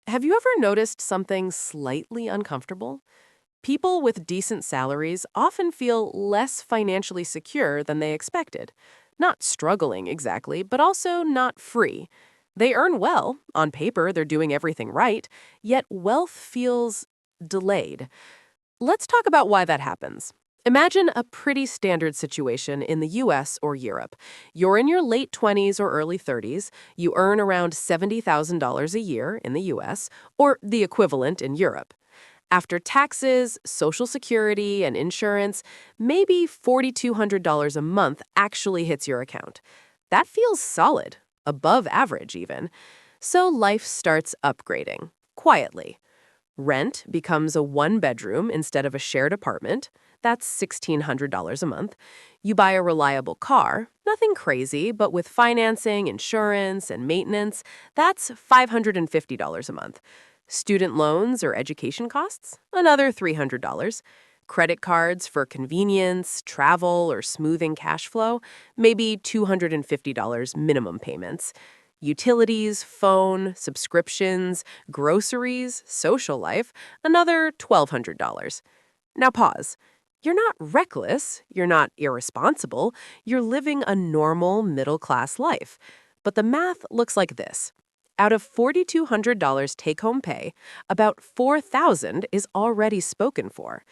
Have you ever noticed something slightly uncomfortable? People with decent salaries often feel less financially secure than they expected. Not struggling exactly, but also not free. They earn well. On paper, they're doing everything right, yet wealth feels delayed. Let's talk about why that happens. Imagine a pretty standard situation in the US or Europe. You're in your late 20s or early 30s, you earn around $70,000 a year in the US, or the equivalent in Europe. After taxes, Social Security, and insurance, maybe $4,200 a month actually hits your account. That feels solid, above average even. So life starts upgrading, quietly. Rent becomes a one-bedroom instead of a shared apartment. That's $1,600 a month. You buy a reliable car, nothing crazy, but with financing, insurance, and maintenance, that's $550 a month. Student loans or education costs, another $300. Credit cards for convenience, travel, or smoothing cash flow, maybe $250 minimum payments. Utilities, phone, subscriptions, groceries, social life, another $1,200. Now pause. You're not reckless, you're not irresponsible, you're living a normal middle-class life. But the math looks like this. Out of $4,200 take-home pay, about $4,000 is already spoken for.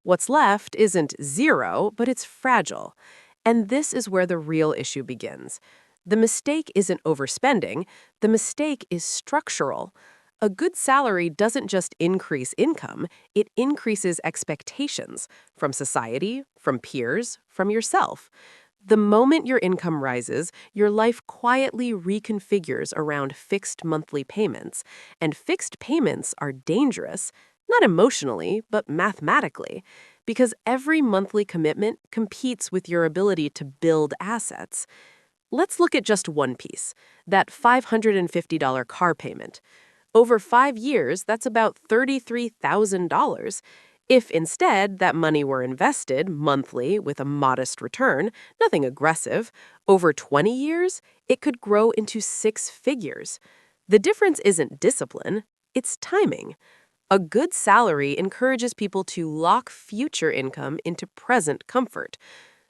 What's left isn't zero, but it's fragile. And this is where the real issue begins. The mistake isn't overspending, the mistake is structural. A good salary doesn't just increase income, it increases expectations from society, from peers, from yourself. The moment your income rises, your life quietly reconfigures around fixed monthly payments. And fixed payments are dangerous, not emotionally, but mathematically, because every monthly commitment competes with your ability to build assets. Let's look at just one piece, that $550 car payment. Over 5 years, that's about $33,000. If instead that money were invested monthly with a modest return, nothing aggressive, over 20 years, it could grow into six figures. The difference isn't discipline, it's timing. A good salary encourages people to lock future income into present comfort.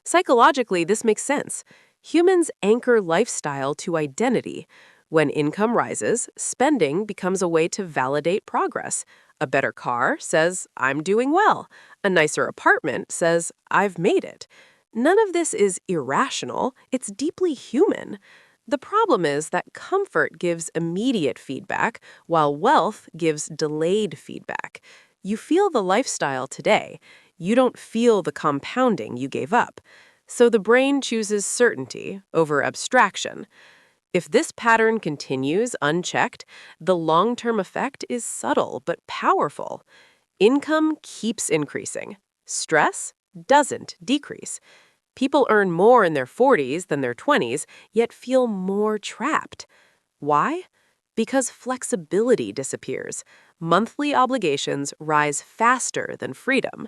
Psychologically, this makes sense. Humans anchor lifestyle to identity. When income rises, spending becomes a way to validate progress. A better car says, I'm doing well. A nicer apartment says, I've made it. None of this is irrational, it's deeply human. The problem is that comfort gives immediate feedback, while wealth gives delayed feedback. You feel the lifestyle today. You don't feel the compounding you gave up. So the brain chooses certainty over abstraction. If this pattern continues unchecked, the long-term effect is subtle but powerful. Income keeps increasing. Stress doesn't decrease. People earn more in their 40s than their 20s, yet feel more trapped. Why? Because flexibility disappears. Monthly obligations rise faster than freedom.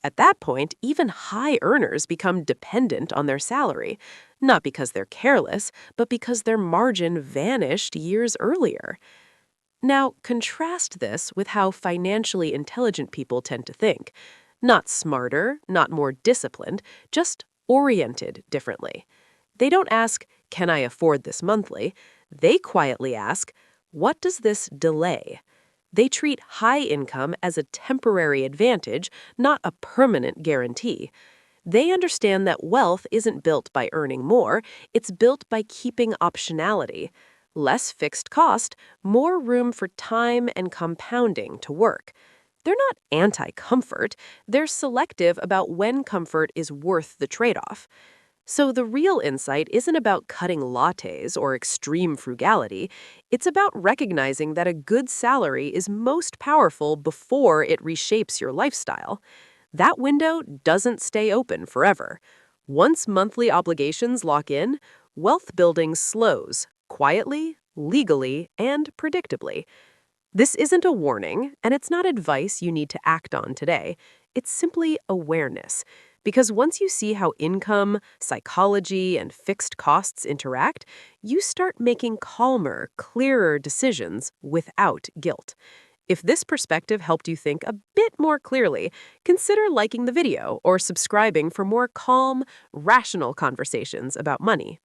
At that point, even high earners become dependent on their salary, not because they're careless, but because their margin vanished years earlier. Now, contrast this with how financially intelligent people tend to think. Not smarter, not more disciplined, just oriented differently. They don't ask, can I afford this monthly? They quietly ask, what does this delay? They treat high income as a temporary advantage, not a permanent guarantee. They understand that wealth isn't built by earning more, it's built by keeping optionality. Less fixed cost, more room for time and compounding to work. They're not anti-comfort, they're selective about when comfort is worth the trade-off. So the real insight isn't about cutting lattes or extreme frugality. It's about recognizing that a good salary is most powerful before it reshapes your lifestyle. That window doesn't stay open forever. Once monthly obligations lock in, wealth building slows, quietly, legally, and predictably. This isn't a warning, and it's not advice you need to act on today. It's simply awareness. Because once you see how income, psychology, and fixed costs interact, you start making calmer, clearer decisions without guilt. If this perspective helped you think a bit more clearly, consider liking the video or subscribing for more calm, rational conversations about money.